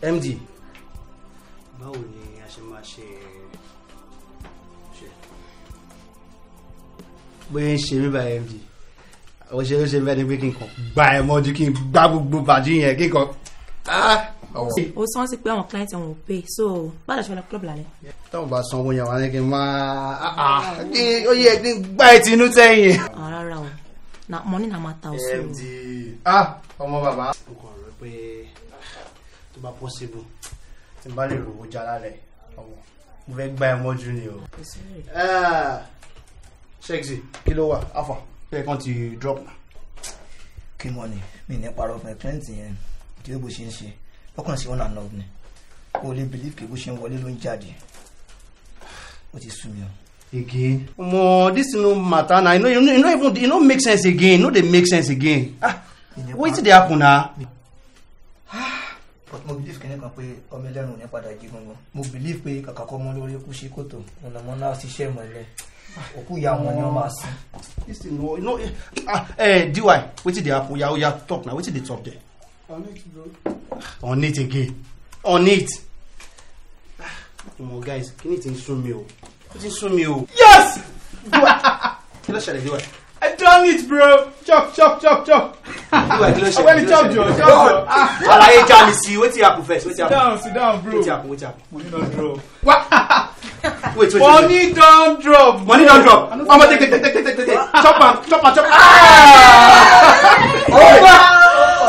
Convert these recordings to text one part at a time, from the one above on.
MD. Báwo ni a ṣe máa ṣe bóyá ń ṣe mí báyìí MD. Àwọn ṣe ló ṣe bẹ́ẹ̀ ni pé kí n kàn gba ẹ̀ mọ́jú kí n gbá gbogbo bàjú yẹn kí n kàn. Ó sọ sí pé àwọn client wọn ò pay so bá a ṣe lọ club lálẹ́. Táwọn bá sanwó yẹn wà ní kí n máa ó yẹ kí n gbá ẹ̀ tinú sẹ́yìn. Rárá o na money na matter o so. MD ọmọ bàbá. Mo kàn rò pé tó bá possible tí n bá lè rówó já lálẹ́ ọmọ mo fẹ́ gbá ẹ̀ mọ́jú ni o. Sexy kí ló wà afa ẹ kàn ti drop na. Kí money mi ní parọ́ fún ẹ client yẹn tí ó bó ṣe ń ṣe ọkàn sí ọ̀nà náà ni o lè believe pé bó ṣe ń wọlé ló ń jáde ó ti sú mi o. Again this no matter na you no make sense again no dey make sense again wetin dey happen na. But mo believe kìnìkan pé ọmọ ẹlẹ́rùn ò ní padà jí gangan mo believe pé kàkà kọ́ mọ́ lórí kú sí kòtò ọ̀nà mọ́ náà ṣiṣẹ́ ìmọ̀lẹ́ òkú ìyá wọn ni wọ́n máa sin. This thing no DY wetin dey happen oya talk na wetin dey talk there. On it again on it. Guys kí ni ti ń sún mi o ó ti ń sún mi o. Yes kí ló ṣẹlẹ̀ DY. I done it, bro. Chop. DY kí ló ṣẹlẹ̀. When you chop, Joe. Alaye jam me see wetin happen first wetin happen. Sit down, bro. Wetin happen. Money don't drop. Wait. Money don't drop. Money don't drop. Mama take. Chop am.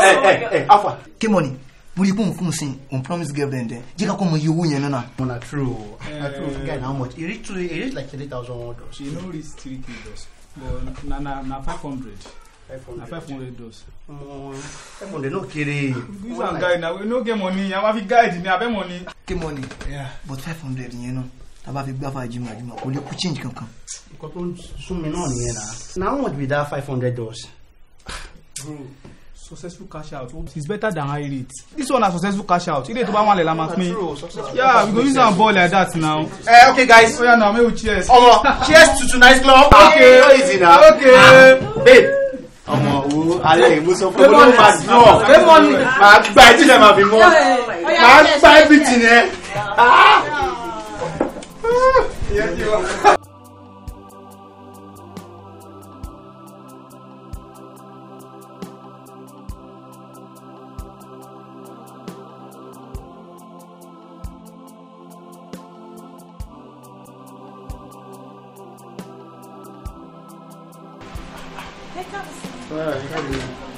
Hey, Alpha. Kí money mo rí pé fún sin on promise girlfriend ẹ jẹ́ ká kọ́ mọ iye owó yẹn náà. Na true. Guy how much? It reach like $3,000. You know reach 3K dollars. But na 500. Na 500 dollars. 500 no kere. This one guy now we no get money. I want to guide me abeg money. Kí money. Yeah. But 500 yẹn náà tá bá fi gbá fa Ajimo kò lè kú change kankan. Nǹkan tó sún mi náà nìyẹn na. Na how much be that $500? Bro, successful cash out is better than high rate. This one na successful cash out. Ilé tó bá wọn lè la máa pín. Yeah, we go use am ball like that now. Okay guys. Oya now make we cheers. Cheers to tonight's club. Okay. Easy now. Okay. Babe. Wo alẹ́ ìmú sọ fún mi máa dùn. Máa gba ẹtí náà máa fi mọ́. Máa gba everything ẹ.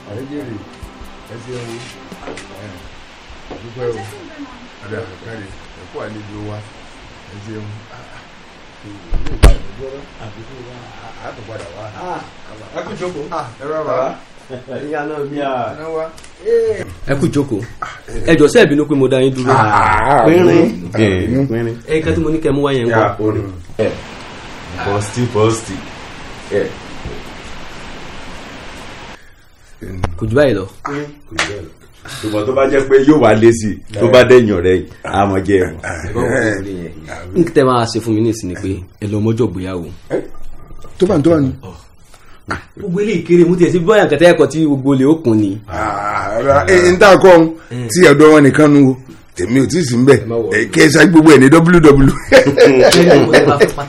Àrẹ́jẹ̀rì ẹsẹ̀ ẹ̀wọ̀ dúpẹ́ o àdá kárí ẹ̀kọ́ àlejò wa ẹsẹ̀ ẹ̀wọ̀ ilé ìgbà ìgbọ́rọ̀ àbíkú wa àtọ̀padà wa. Ẹ kú jókòó. Ẹ rọra. Ìyá náà bí a. Ẹ kú jókòó. Ẹ jọ̀ọ́ ṣé ẹ bínú pé mo dá yín dúró. Pínrín. Nǹkan tí mo ní kẹ́ mú wáyé ń kọ́. Pọ́stì. Kò jù báyìí lọ. Ṣùgbọ́n tó bá jẹ́ pé yóò wá lé sí tó bá dẹ̀yìn ọ̀rẹ́ yìí àmọ́ jẹ́ ẹ̀rùn. N tẹ́ máa ṣe fún mi ní ìsinmi pé ẹ lọ mọ́jọ́ gbéyàwó. Tó bá ní. Gbogbo ilé ìkéré mú tiẹ̀ sí bóyá nǹkan tẹ́ ẹ̀kọ́ tí gbogbo ilé ó kùn ni. N tà kọ́ tí ọ̀dọ́ wọn nìkan nu tèmi ò tí ì sí mbẹ̀ kí ẹ ṣá gbogbo ẹ̀ ní www.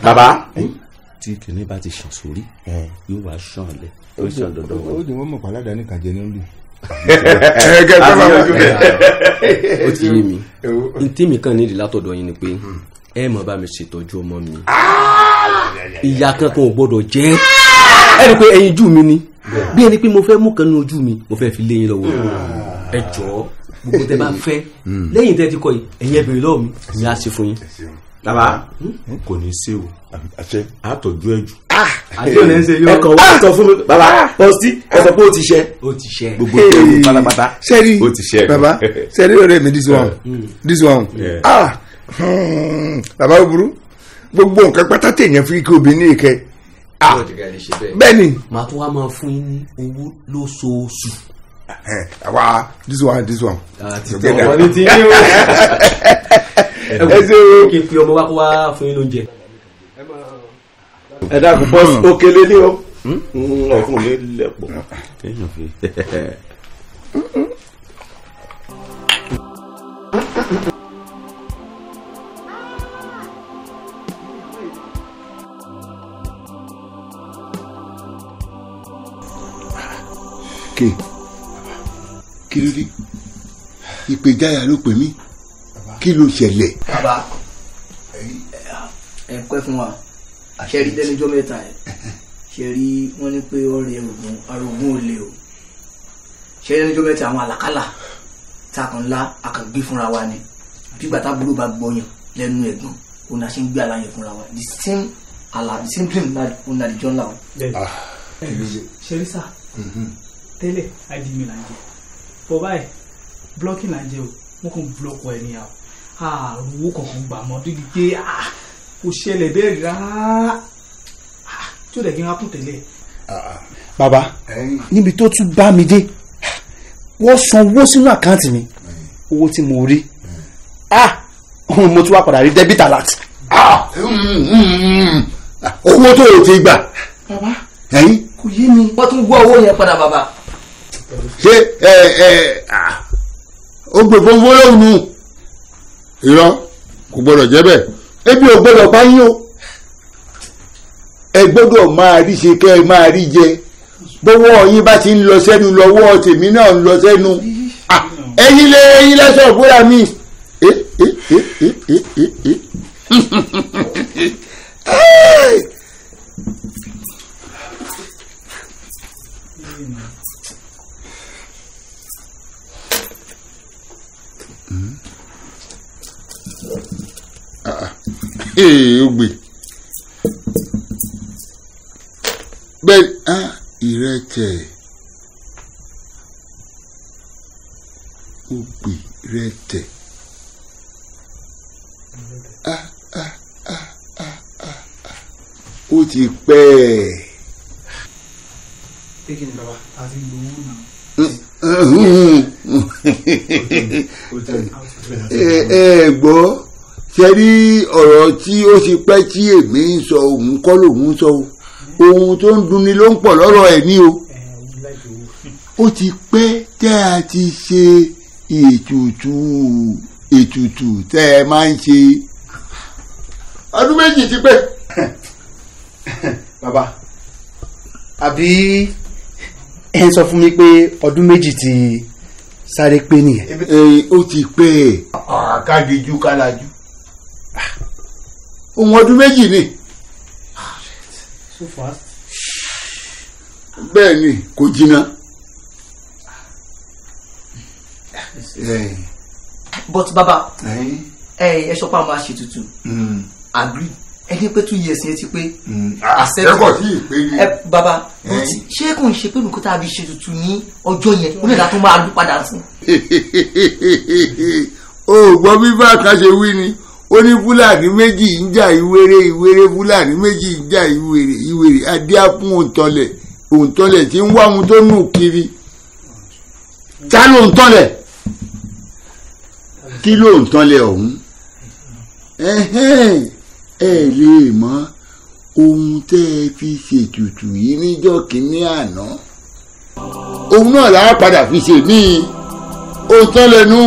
Bàbá tí kìnìún bá ti ṣàn sórí yóò wá ṣàn lẹ̀ yóò ṣàn dandan wọn. Ó di wọ́n mọ̀ pàládà ní kàjẹ́ nílùú. Ó ti yé mi ntí mi kàn nídìí látọ̀dọ̀ yín ni pé ẹ mọ̀ bá mi ṣètọ́jú ọmọ mi ìyá kankan ò gbọ́dọ̀ jẹ́ ẹ rí i pé ẹyin ojú mi ni bí ẹni pé mo fẹ́ mú kan ní ojú mi mo fẹ́ fi lé yín lọ́wọ́ ẹ jọ̀ọ́ gbogbo tẹ bá fẹ́ lẹ́yìn tẹ́ ti kọ́ yìí ẹ̀yin ẹ béèrè lọ́wọ́ mi mi á ṣe fún yín. Bàbá kò ní í ṣe o àtọ̀jú ẹ̀jù. Àjọ lẹ́ ń ṣe yóò. Ẹ̀kọ́ wá sọ fún mi bàbá pọ́sítì ẹ sọ pé ó ti ṣẹ́. Ó ti ṣẹ́. Gbogbo ẹ̀rù pátápátá. Sẹ́rí ó ti ṣẹ́. Bàbá sẹ́rí ọ̀rẹ́ mi this one. Bàbá ó burú gbogbo nǹkan pátá tèèyàn fi kí obìnrin ìkẹ́. Bẹ́ẹ̀ni. Màá tún wá máa fún yín ní owó lóṣooṣù. Àwa this one. Àti tọ̀wọ́ ní ti yín o. Ẹ ṣe o. Kí n pe ọmọ wa kó wá fún yín lóúnjẹ. Ẹ dákun bọ́ọ̀sì òkèlè ní o. Ọ̀fun mi lẹ̀pọ̀. kí ló dé ìpèjáyà ló pè mí kí ló ṣẹlẹ̀. bàbá ẹ pẹ́ fún wa ṣe rí lẹ́nujọ́ mẹ́ta ẹ̀ ṣe rí wọ́n ní pé ọ̀rẹ́ arógún ò lè o ṣe rí lẹ́nujọ́ mẹ́ta àwọn àlàkálà tá a kàn ńlá a kàn gbé fúnra wa ni bígbà tá burú bá gbọ́yàn lẹ́nu ẹ̀gbọ́n òun náà ṣe ń gbé àlàyé fúnra wa the same dream òun náà di jọ́ ńlá o. ṣe rí sà tẹ́lẹ̀ àìdí mi là ń jẹ bọ́ báyìí blọ́kì là ń jẹ o wọ́n kàn blọ́kù ẹ̀ ní àwọn àrùwò kankan gbà mọ́ débi pé kò ṣẹlẹ̀ bẹ́ẹ̀ rárá tí ó dẹ̀ kí n wá kún tẹ́lẹ̀. bàbá níbi tó tún bá mi dé wọ́n sanwó sínú àkáǹtì mi owó tí mo rí mo tún wá padà rí debit alert. owó tó o ti gbà. bàbá kò yé mi wọ́n tún gbọ́ owó yẹn padà bàbá. ṣé ó gbé fúnfún lóhùn irọ́ kò gbọ́dọ̀ jẹ́ bẹ́ẹ̀ ebi ò gbọ́dọ̀ bá yín o ẹ gbọ́dọ̀ máa rí ṣe kẹ́ ẹ máa rí jẹ bọ́wọ́ yín bá ti ń lọ sẹ́nu lọ́wọ́ tèmi náà ń lọ sẹ́nu ẹ̀yin lẹ́sọ̀ bóyá mi. ó gbé bẹ́ẹ̀ ìrẹtẹ̀ ó gbé ìrẹtẹ̀ ó ti pẹ́ pé kí ni bàbá àti gbowó náà. gbọ́ ṣe rí ọ̀rọ̀ tí ó ti pẹ́ tí èmi ń sọ òun kọ́ lòun sọ ohun tó ń dunni ló ń pọ̀ lọ́rọ̀ ẹ̀ ní o ó ti pẹ́ tẹ́ a ti ṣe ètùtù tẹ́ ẹ máa ń ṣe ọdún méjì ti pẹ́. bàbá àbí ẹ ń sọ fún mi pé ọdún méjì ti sáré pé nìyẹn. ó ti pẹ́ kádijú kálajú ohun ọdún méjì ni. so fast. bẹ́ẹ̀ ni kò jìnnà. but baba ẹ sọ pé àwọn máa ṣe tuntun agree ẹni pé 2 years yẹn ti pé ẹ̀kọ́ sí ìpè ní. baba ṣé kò ń ṣe pé nǹkan tá a fi ṣe tuntun ní ọjọ́ yẹn ó lè dá tó máa lù padà sí. o gbọ́ bí bá kan ṣe wí ni ó ní fúlàní méjì ń jà ìwéré fúlàní méjì ń jà ìwéré adíá fún òǹtọ́lẹ̀ tí ń wá ohun tó nù kiri ta ló ń tọ́lẹ̀ kí ló ń tọ́lẹ̀ ọ̀hún ẹ lè mọ ohun tẹ́ ẹ fi ṣètùtù yìí níjọ́ kínní àná òun náà làá padà fi ṣe ní òǹtọ́lẹ̀ nù.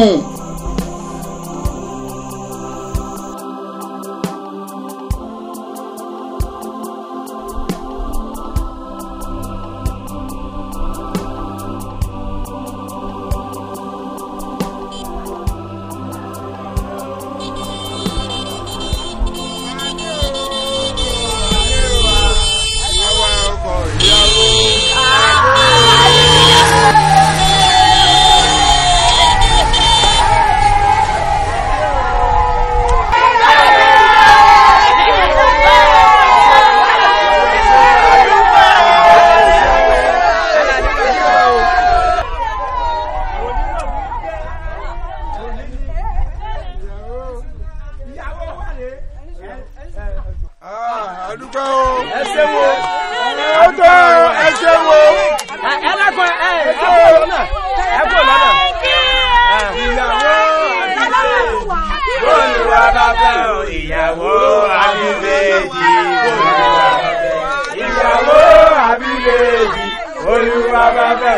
Olúwa bá bẹ̀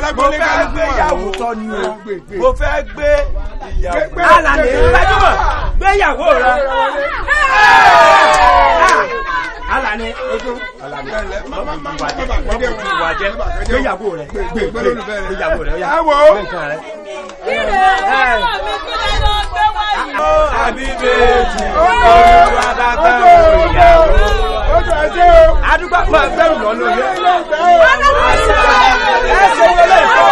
lágbólé kálukú ìyàwó tọ́ ni o mo fẹ́ gbé ìyàwó. Alani gbajúmọ̀ gbéyàwó rẹ. Alani ojú Alani ìwà jẹ gbéyàwó rẹ gbéyàwó rẹ yà gbé nǹkan rẹ. Àbí bèjì olúwa bàbá ìyàwó. Adúgbò máa gbẹrù lọ́nà yẹn. Ẹ ṣe wọlé ìfọ́.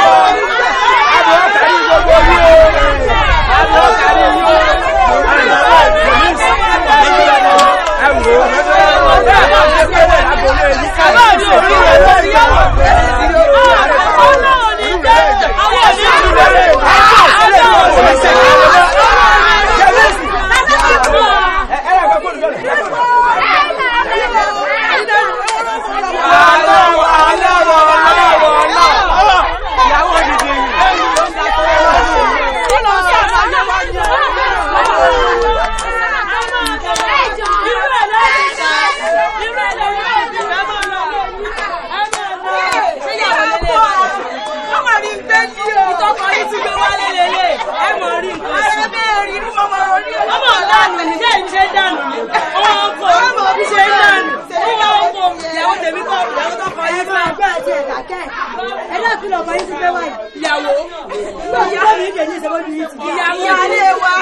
Àbọ̀ kárí gbogbo yìí o. Àbọ̀ kárí yìí o. Àyàwó ìpolísì. Ẹ wò ó. Ẹ bá ṣe gbẹ́lẹ̀ lágbolé yìí ká ló ń ṣe kí ẹ lórí àwọn ọ̀gbẹ́. Ọlọ́run ní jẹ́ àwọn òṣèlú ìyàwó ilé wa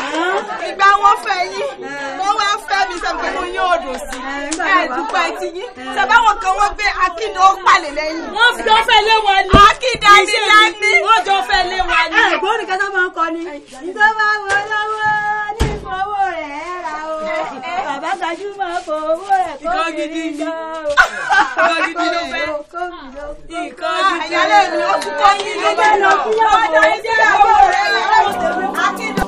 ìgbà wọn fẹ́ yín wọn wá fẹ́ mi sọ pé mo yín ọdún sí ẹdùpẹ ti yín sẹbáwọn kan wọn gbé akíndé ó pàlè lẹ́yìn. wọn jọ fẹ́ lé wa ni akíndé adílání wọn jọ fẹ́ lé wa ni. ẹ̀gbọ́n nìkan tó máa ń kọ ni ìjọba wo lọ́wọ́ ní ìfowó rẹ̀ ra o bàbá gbajúmọ̀ fowó rẹ̀ kó gidi ni ìkọ́ gidi ló fẹ́ ìkọ́ gidi àyálẹ̀ mi ó tún kọ́ yín ló bá lọ ọjọ́ ìdíyàwó rẹ̀ akíndé.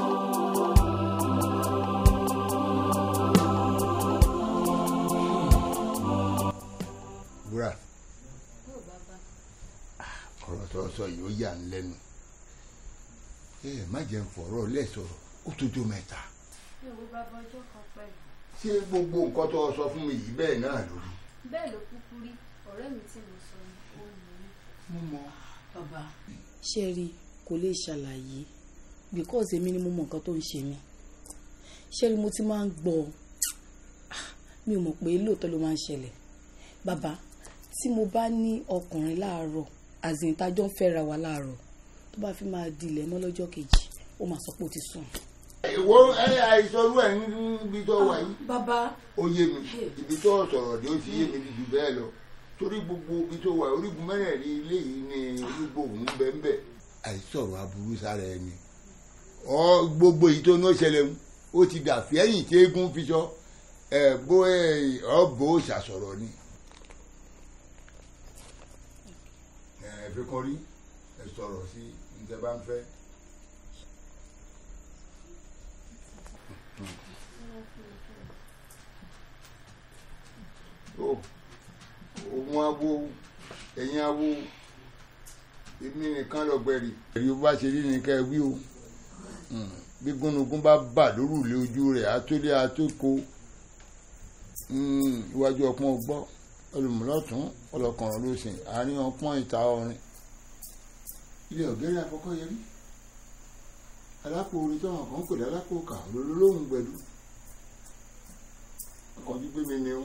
Wúrà ọ̀rọ̀ tó sọ yìí ó yà ń lẹ́nu má jẹ́ ń fọ̀rọ̀ lẹ́sọ̀rọ̀ ó tó jó mẹ́ta. Ṣé gbogbo nǹkan tó sọ fún mi yìí bẹ́ẹ̀ náà lórí. Bẹ́ẹ̀ ló kúkú rí ọ̀rẹ́ mi tí mo sọ ní òun mi. Mo mọ. Bàbá ṣé rí kò lè ṣàlàyé because èmi ni mo mọ nǹkan tó ń ṣe mí ṣé rí mo ti máa ń gbọ́ mi ò mọ̀ pé lóòótọ́ ló máa ń ṣẹlẹ̀ bàbá tí mo bá ní ọkùnrin láàárọ̀ àzìntájọ́ ń fẹ́ra wa láàárọ̀ tó bá fi máa dilẹ̀ mọ́ lọ́jọ́ kejì ó máa sọ pé ó ti sùn. Ìwọ àìsọrú ẹ̀ níbi tó wà yìí. Bàbá. Ó yé mi ibi tó sọ̀rọ̀ ni ó ti yé mi jù bẹ́ẹ̀ lọ torí gbogbo ibi tó wà orígun mẹ́rẹ̀ẹ̀rin ilé yìí ni olúgbò òun bẹ́ẹ̀ àìsọ̀rọ̀ aburú sára ẹni. Gbogbo èyí tó ní ó ṣẹlẹ̀ ó ti dà fẹ́yìn tí eégún fi sọ bó ṣàṣọ̀rọ̀ ni. Fi kan rí ẹ sọ̀rọ̀ sí níta bá ń fẹ́. Òun awo ẹ̀yin awo èmi nìkan lọ́gbẹ̀rì. Ẹ̀rí bá ṣe rí ni ká ẹ wí o bí gúnugún bá bà lórúlé ojú rẹ̀ àtúndé àtúkò iwájú ọpọ́n gbọ́ olùmúlọ́tún ọlọ́kànrán ló sìn àárín ọpọ́n ìta ọrin ilé ọ̀gẹ́rẹ́ àkọ́kọ́ yẹrí alápò orí táwọn kan ń pè lálápò kà lólóhùn gbẹ̀dú ọkàn jí pé mi ni ó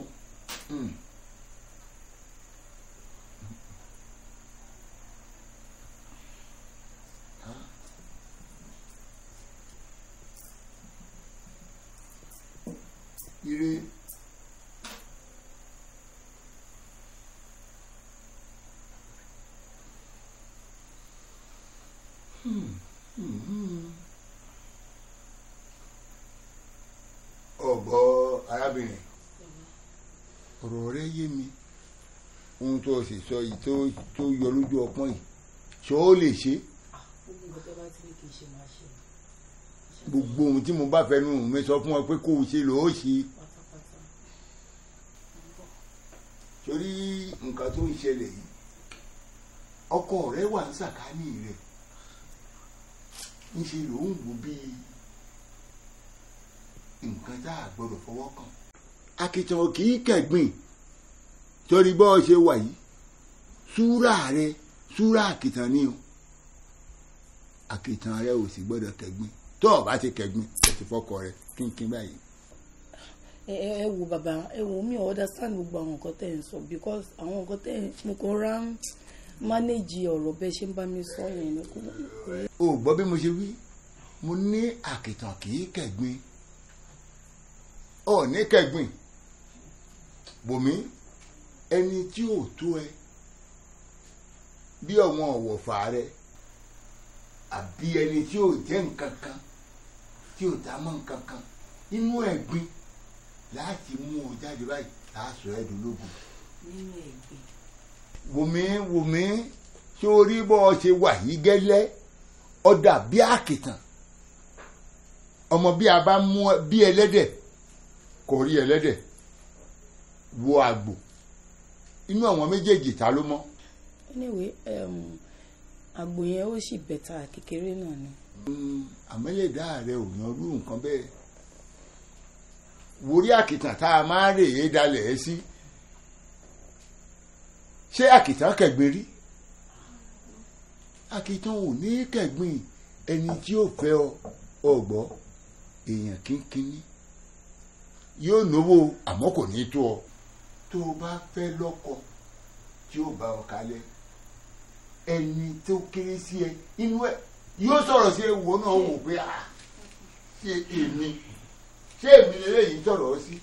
ire ọ̀gbọ́ arábìnrin ọ̀rọ̀ rẹ yé mi ohun tó sì sọ yìí tó yọ lójú ọpọ́n yìí ṣó o lè ṣe. Gbogbo ohun tí mo bá fẹnu mi sọ fún ọ pé kó o ṣe lò ó ṣe. Torí nǹkan tó ń ṣẹlẹ̀ yìí ọkọ rẹ wà ń sàkání rẹ ń ṣe ló ń wò bíi nǹkan tá a gbọ́dọ̀ fọwọ́ kàn. Akitan kì í kẹ̀gbìn torí bọ́ ọ ṣe wà yìí súrà rẹ súrà àkìtàn ni o àkìtàn rẹ ò sì gbọ́dọ̀ kẹ̀gbin tó o bá ti kẹ̀gbin ẹ ti fọkọ rẹ kínkín báyìí. ẹ wo bàbá ẹ wo mi ò understand gbogbo àwọn nǹkan tẹ́ ń sọ because àwọn nǹkan tẹ́ mo kàn rá ń manage ọ̀rọ̀ bẹ́ẹ̀ ṣe ń bá mi sọ yẹn ni. o gbọ́ bí mo ṣe wí mo ní àkìtàn kì í kẹ̀gbin ọ̀ ní kẹ̀gbin bòmí ẹni tí ò tó ẹ bí ọ̀wọ́n ọ̀wọ̀fà rẹ àbí ẹni tí ò jẹ́ nǹkan kan tí ò dá mọ́ nǹkan kan inú ẹ̀gbin láti mú o jáde báyìí láàṣọ ẹ̀dùn lógun. nínú ẹ̀gbin. wòmí tí ó rí bọ́ ọ ṣe wà yí gẹ́lẹ́ ọ̀dà bí àkìtàn ọmọ bí a bá mú bí ẹlẹ́dẹ̀ kò rí ẹlẹ́dẹ̀ wo àgbò inú àwọn méjèèjì ta ló mọ́. anyway àgbò yẹn ó sì bẹ̀tà kékeré náà ni. àmọ́lẹ̀dá rẹ ò yanrú nǹkan bẹ́ẹ̀ wórí àkìtàn tá a máa rè é dalẹ̀ ẹ́ sí ṣé àkìtàn kẹ̀gbin rí àkìtàn ò ní kẹ̀gbin ẹni tí ó fẹ́ ọgbọ́ èèyàn kínkínní yóò náwó àmọ́ kò ní tó ọ tó o bá fẹ́ lọ́kọ tí ó bá ọ kalẹ̀ ẹni tó kéré sí ẹ inú ẹ yóò sọ̀rọ̀ sí ewu náà wò pé ṣé èmi lélẹ́yìí sọ̀rọ̀ sí.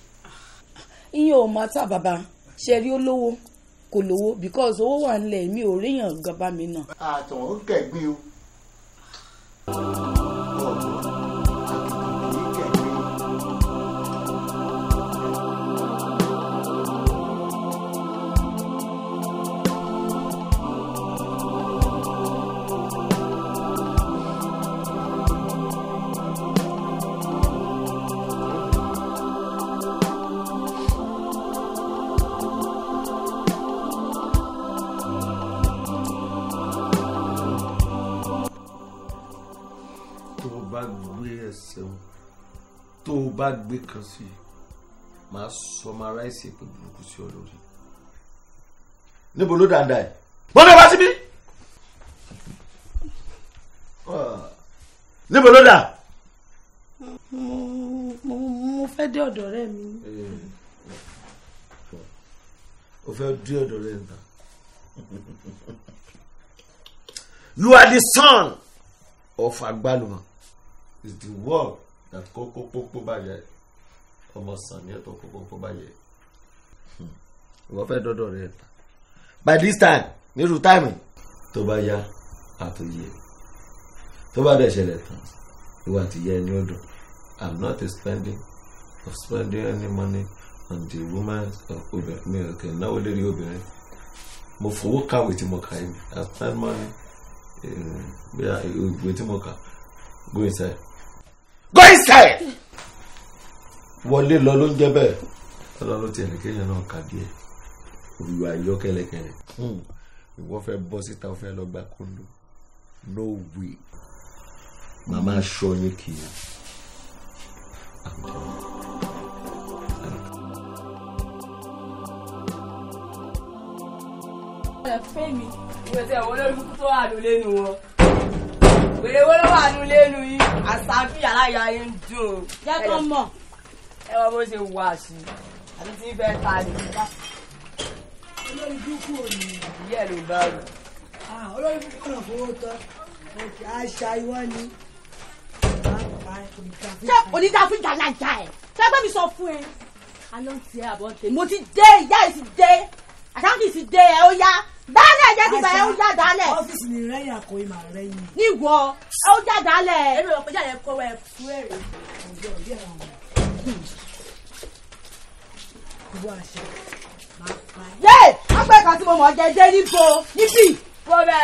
iye ò máa tà bàbá ṣe rí olówó kò lówó because owó wà nílẹ̀ mi ò ríyàn gaba mi náà. àtàn ó kẹ̀gbin o. tó o bá gbé kan sí i máa summarize èpè burúkú sí ọ lórí. níbo ló dáadáa ẹ bọ́dọ̀ wá síbí níbo ló dà. mo fẹ́ dé ọ̀dọ̀ rẹ̀ mi. o fẹ́ dé ọ̀dọ̀ rẹ̀ níta. You are the son of Agbaluma. It's the word that kókó bàjẹ́ ọmọ sàmì ẹ̀tọ́ kókó bàjẹ́. Ìwọ fẹ́ dọ́dọ̀ rẹ̀ ta. By this time nírú táìmì tó bá yá àtòyè tó bá dẹ̀ ṣẹlẹ̀ tán ìwà àtìyẹ ẹni ọdún. I'm not spending any money on the women of obìnrin mi ò kẹ́ náwó lérí obìnrin. Mo fowó kàwé tí mo kà yìí. I spend money bí ìwé tí mo kà. Go inside. Go inside. Wọlé lọ ló ń jẹ́ bẹ́ẹ̀. Ọlọ́run ti ẹnìkéyàn náà kà díẹ̀. Olùwà yọ kẹ́lẹ́kẹ́lẹ́. Ìwọ fẹ́ bọ́ síta ó fẹ́ lọ gba kóńdó. No way. Màmá aṣọ yín kì í. Fẹ́mi ìwé tí ẹ̀wọ́n lórí tó wà ní lẹ́nu wọn. Wèrè wọ́n ló wà ní lẹ́nu yìí. Àṣàbí aláya yín ń dùn. Jẹ́ kó mọ̀. Ẹ wọ́n bó ṣe wà sí i. Àti tí fẹ́ ta ni. Olórí dúkú òní. Ìyá ẹ̀ ló bá rò. Olórí dúkú náà fowó tán. Òkè àṣà ìwọ ni. Ṣé onídàá fún ìjà náà já ẹ̀? Ṣé ẹgbẹ́ mi sọ fún ẹ? Àná ti ẹ àbọ̀ tèmi. Mo ti dé, ìyá ẹ̀ ti dé. Àtàkì ti dé ẹ ó yá. Dálẹ̀ jẹ́ ti bá ẹ ó já dálẹ̀. Ọ́fíìsì ni rẹ́yìn àkọ́yé màá rẹ́yìn. Níwọ̀ ẹ ó já dálẹ̀. Èmi ò pé jáde kọ́ ẹ fún èrè. Ọjọ́ ìdí àwọn ọmọ. Ìwọ àṣà máa pa ẹ́. Yé! Wọ́n pẹ́ kan tí mo mọ̀ jẹ́ dé níbo níbí. Kó bẹ́ẹ̀.